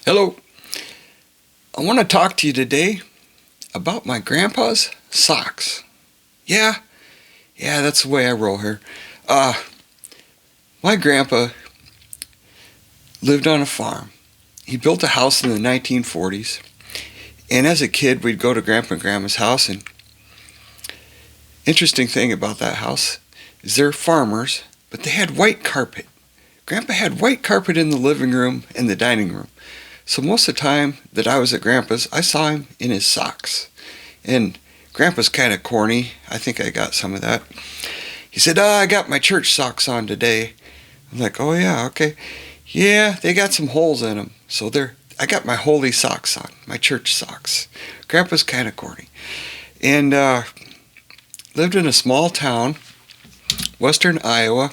Hello. I want to talk to you today about my grandpa's socks. Yeah, that's the way I roll here. My grandpa lived on a farm. He built a house in the 1940s. And as a kid, we'd go to Grandpa and Grandma's house. And interesting thing about that house is they're farmers, but they had white carpet. Grandpa had white carpet in the living room and the dining room. So most of the time that I was at Grandpa's, I saw him in his socks. And Grandpa's kind of corny. I think I got some of that. He said, I got my church socks on today. I'm like, oh yeah, okay. Yeah, they got some holes in them. So I got my holey socks on, my church socks. Grandpa's kind of corny. And lived in a small town, western Iowa.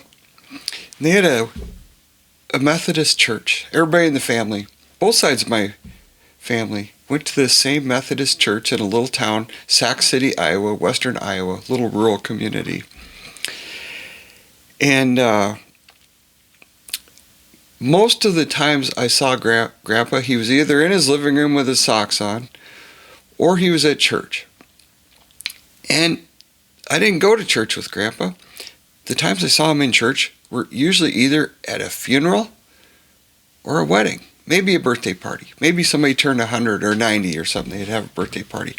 And they had a Methodist church. Everybody in the family, both sides of my family, went to the same Methodist church in a little town, Sac City, Iowa, western Iowa, little rural community. And most of the times I saw Grandpa, he was either in his living room with his socks on, or he was at church. And I didn't go to church with Grandpa. The times I saw him in church were usually either at a funeral or a wedding. Maybe a birthday party. Maybe somebody turned 100 or 90 or something. They'd have a birthday party.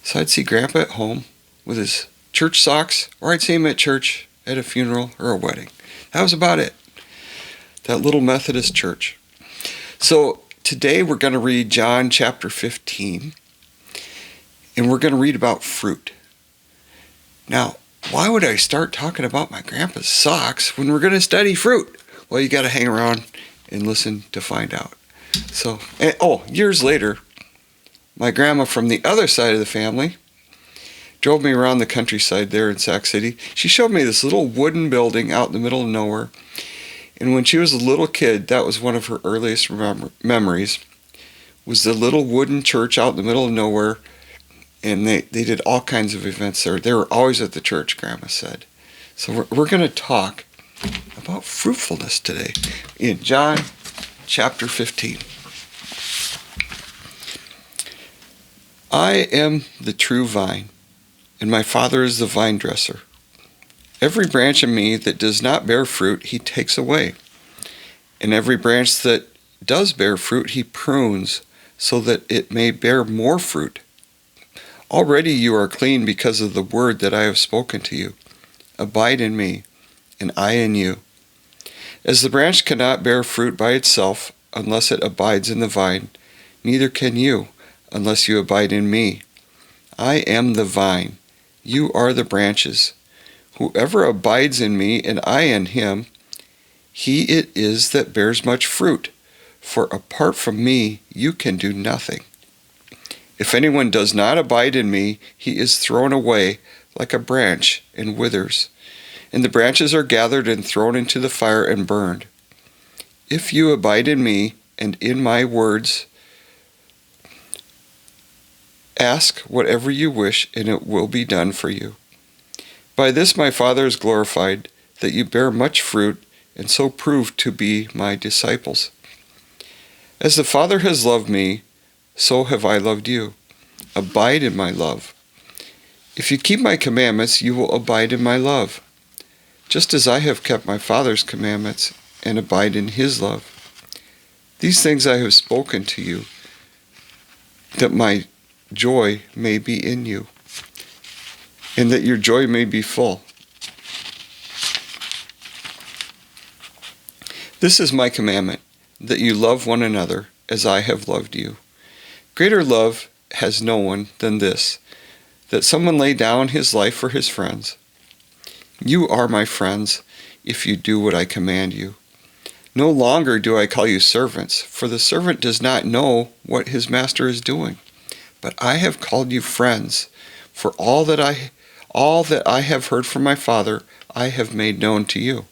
So I'd see Grandpa at home with his church socks, or I'd see him at church at a funeral or a wedding. That was about it. That little Methodist church. So today we're going to read John chapter 15. And we're going to read about fruit. Now, why would I start talking about my grandpa's socks when we're going to study fruit? Well, you got to hang around and listen to find out. So, years later, my grandma from the other side of the family drove me around the countryside there in Sac City. She showed me this little wooden building out in the middle of nowhere. And when she was a little kid, that was one of her earliest memories, was the little wooden church out in the middle of nowhere. And they did all kinds of events there. They were always at the church, Grandma said. So we're going to talk about fruitfulness today in John chapter 15. I am the true vine, and my Father is the vine dresser. Every branch in me that does not bear fruit, he takes away. And every branch that does bear fruit, he prunes, so that it may bear more fruit. Already you are clean because of the word that I have spoken to you. Abide in me, and I in you. As the branch cannot bear fruit by itself unless it abides in the vine, neither can you unless you abide in me. I am the vine, you are the branches. Whoever abides in me and I in him, he it is that bears much fruit, for apart from me you can do nothing. If anyone does not abide in me, he is thrown away like a branch and withers, and the branches are gathered and thrown into the fire and burned. If you abide in me and in my words, ask whatever you wish, and it will be done for you. By this my Father is glorified, that you bear much fruit, and so prove to be my disciples. As the Father has loved me, so have I loved you. Abide in my love. If you keep my commandments, you will abide in my love, just as I have kept my Father's commandments and abide in his love. These things I have spoken to you, that my joy may be in you, and that your joy may be full. This is my commandment, that you love one another as I have loved you. Greater love has no one than this, that someone lay down his life for his friends. You are my friends if you do what I command you. No longer do I call you servants, for the servant does not know what his master is doing. But I have called you friends, for all that I have heard from my Father, I have made known to you.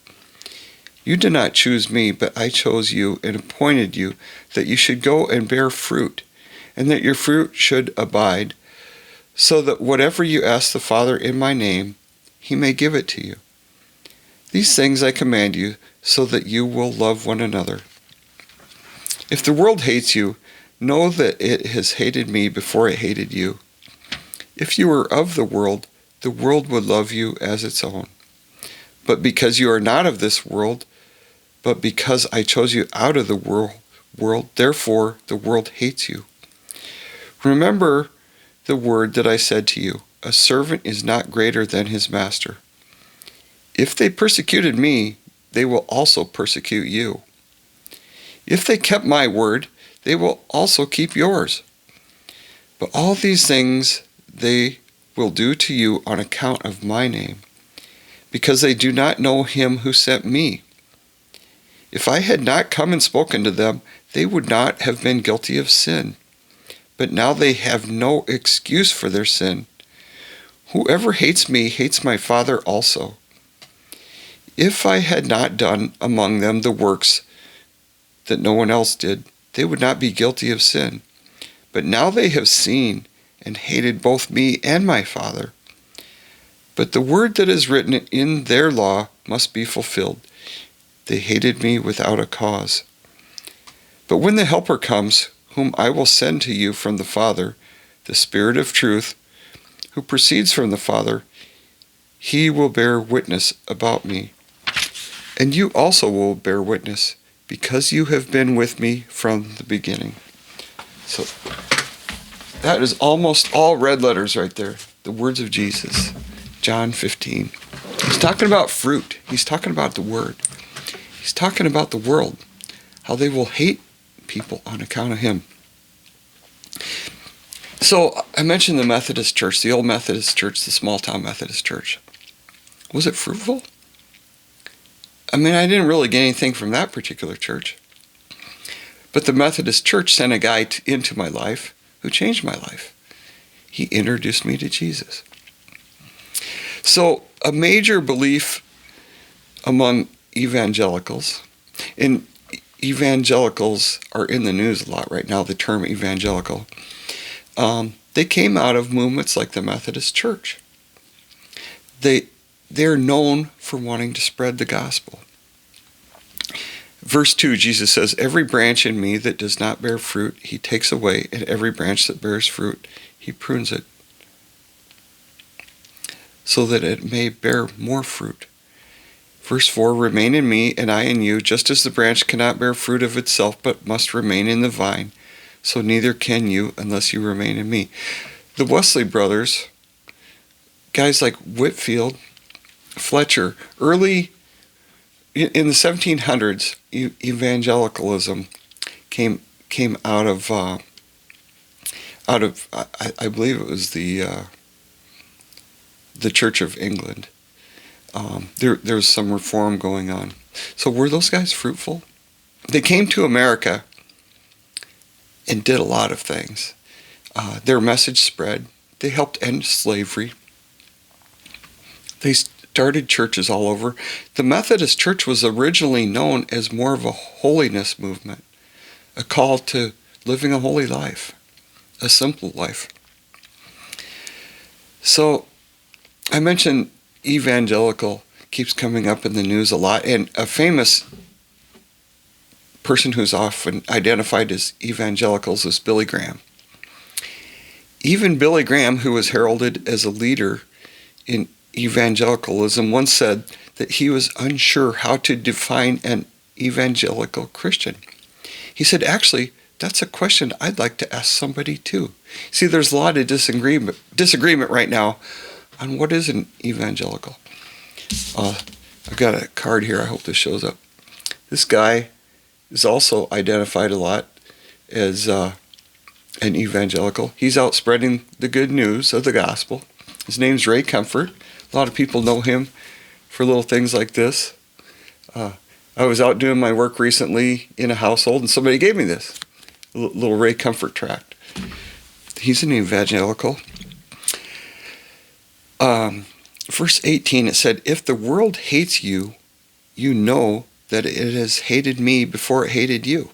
You did not choose me, but I chose you and appointed you that you should go and bear fruit, and that your fruit should abide, so that whatever you ask the Father in my name, he may give it to you. These things I command you, so that you will love one another. If the world hates you, know that it has hated me before it hated you. If you were of the world would love you as its own. But because you are not of this world, but because I chose you out of the world, therefore the world hates you. Remember the word that I said to you, a servant is not greater than his master. If they persecuted me, they will also persecute you. If they kept my word, they will also keep yours. But all these things they will do to you on account of my name, because they do not know him who sent me. If I had not come and spoken to them, they would not have been guilty of sin. But now they have no excuse for their sin. Whoever hates me hates my Father also. If I had not done among them the works that no one else did, they would not be guilty of sin. But now they have seen and hated both me and my Father. But the word that is written in their law must be fulfilled. They hated me without a cause. But when the Helper comes, whom I will send to you from the Father, the Spirit of truth, who proceeds from the Father, he will bear witness about me. And you also will bear witness, because you have been with me from the beginning. So that is almost all red letters right there. The words of Jesus. John 15. He's talking about fruit. He's talking about the word. He's talking about the world. How they will hate people on account of him. So I mentioned the Methodist church, the old Methodist church, the small town Methodist church. Was it fruitful? I mean, I didn't really get anything from that particular church. But the Methodist church sent a guy into my life who changed my life. He introduced me to Jesus. So a major belief among evangelicals, and evangelicals are in the news a lot right now, the term evangelical, they came out of movements like the Methodist Church. They're known for wanting to spread the gospel. Verse 2, Jesus says, every branch in me that does not bear fruit, he takes away, and every branch that bears fruit, he prunes it, so that it may bear more fruit. Verse 4, remain in me, and I in you, just as the branch cannot bear fruit of itself, but must remain in the vine, so neither can you unless you remain in me. The Wesley brothers, guys like Whitfield, Fletcher, early in the 1700s, evangelicalism came out of I believe it was the Church of England. There was some reform going on. So were those guys fruitful? They came to America and did a lot of things. Their message spread. They helped end slavery. They started churches all over. The Methodist Church was originally known as more of a holiness movement, a call to living a holy life, a simple life. So I mentioned evangelical keeps coming up in the news a lot, and a famous person who's often identified as evangelicals is Billy Graham. Even Billy Graham, who was heralded as a leader in evangelicalism, once said that he was unsure how to define an evangelical Christian. He said, actually, that's a question I'd like to ask somebody too. See, there's a lot of disagreement right now on what is an evangelical. I've got a card here. I hope this shows up. This guy is also identified a lot as an evangelical. He's out spreading the good news of the gospel. His name's Ray Comfort. A lot of people know him for little things like this. I was out doing my work recently in a household, and somebody gave me this little Ray Comfort tract. He's an evangelical. Verse 18, it said, if the world hates you, you know that it has hated me before it hated you.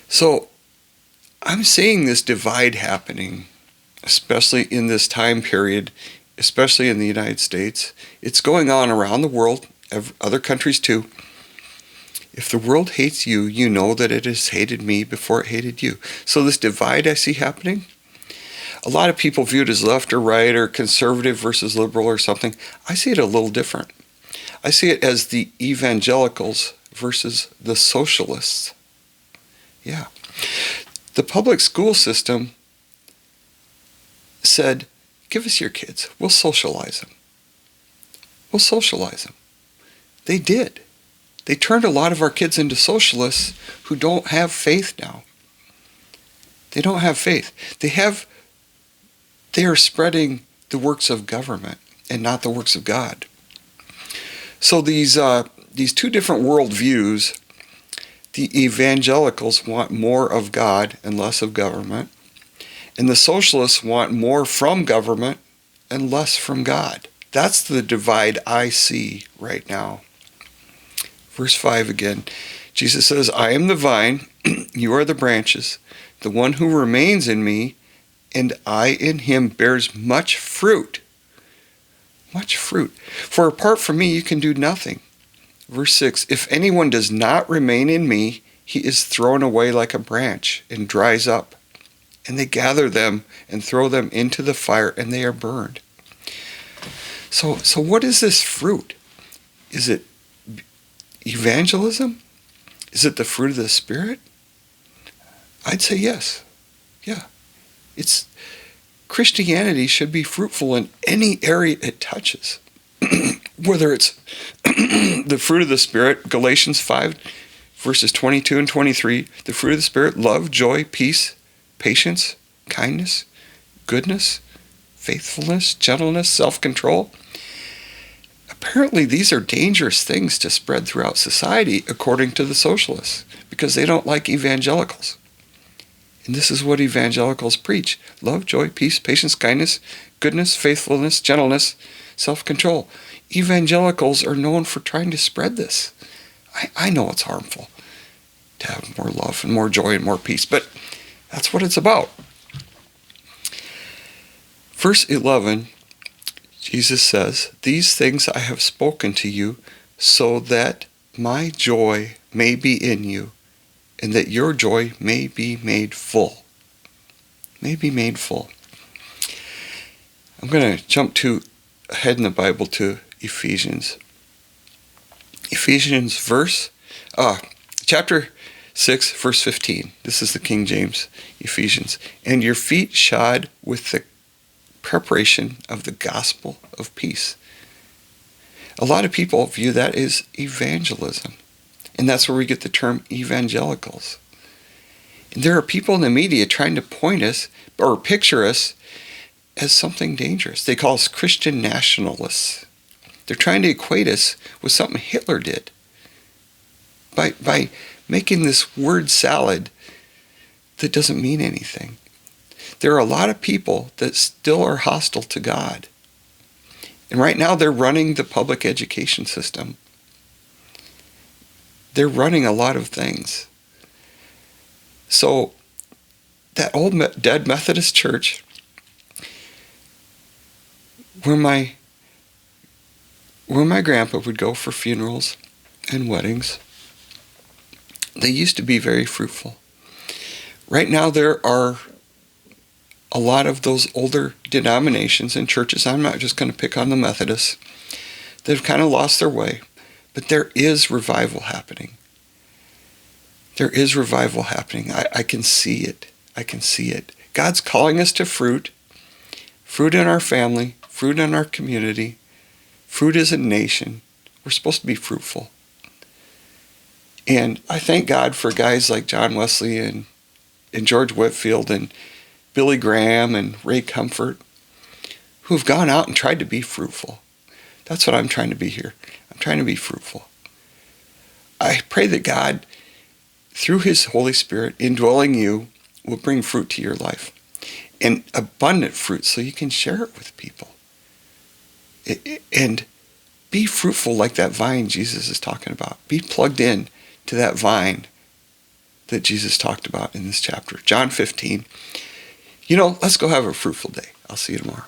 So I'm seeing this divide happening, especially in this time period, especially in the United States. It's going on around the world, other countries too. If the world hates you, you know that it has hated me before it hated you. So this divide I see happening, a lot of people view it as left or right or conservative versus liberal or something. I see it a little different. I see it as the evangelicals versus the socialists. Yeah. The public school system said, give us your kids. We'll socialize them. We'll socialize them. They did. They turned a lot of our kids into socialists who don't have faith now. They don't have faith. They are spreading the works of government and not the works of God. So these two different worldviews, the evangelicals want more of God and less of government, and the socialists want more from government and less from God. That's the divide I see right now. Verse 5 again, Jesus says, I am the vine, you are the branches. The one who remains in me and I in him bears much fruit. Much fruit. For apart from me you can do nothing. Verse 6, if anyone does not remain in me, he is thrown away like a branch and dries up. And they gather them and throw them into the fire and they are burned. So what is this fruit? Is it evangelism? Is it the fruit of the Spirit? I'd say yes. Yeah. Christianity should be fruitful in any area it touches. Whether it's the fruit of the Spirit, Galatians 5, verses 22 and 23, the fruit of the Spirit, love, joy, peace, patience, kindness, goodness, faithfulness, gentleness, self-control. Apparently, these are dangerous things to spread throughout society, according to the socialists, because they don't like evangelicals. And this is what evangelicals preach. Love, joy, peace, patience, kindness, goodness, faithfulness, gentleness, self-control. Evangelicals are known for trying to spread this. I know it's harmful to have more love and more joy and more peace, but that's what it's about. Verse 11, Jesus says, these things I have spoken to you so that my joy may be in you and that your joy may be made full. May be made full. I'm going to jump ahead in the Bible to Ephesians. Ephesians chapter 6, verse 15. This is the King James Ephesians. And your feet shod with the preparation of the gospel of peace. A lot of people view that as evangelism. And that's where we get the term evangelicals. And there are people in the media trying to point us or picture us as something dangerous. They call us Christian nationalists. They're trying to equate us with something Hitler did by making this word salad that doesn't mean anything. There are a lot of people that still are hostile to God. And right now they're running the public education system. They're running a lot of things. So that old dead Methodist church where my grandpa would go for funerals and weddings, they used to be very fruitful. Right now there are a lot of those older denominations and churches, I'm not just going to pick on the Methodists, they've kind of lost their way. But there is revival happening. There is revival happening. I can see it. I can see it. God's calling us to fruit. Fruit in our family. Fruit in our community. Fruit as a nation. We're supposed to be fruitful. And I thank God for guys like John Wesley and George Whitfield and Billy Graham and Ray Comfort who have gone out and tried to be fruitful. That's what I'm trying to be here. I'm trying to be fruitful. I pray that God, through His Holy Spirit indwelling you, will bring fruit to your life. And abundant fruit so you can share it with people. And be fruitful like that vine Jesus is talking about. Be plugged in to that vine that Jesus talked about in this chapter. John 15. Let's go have a fruitful day. I'll see you tomorrow.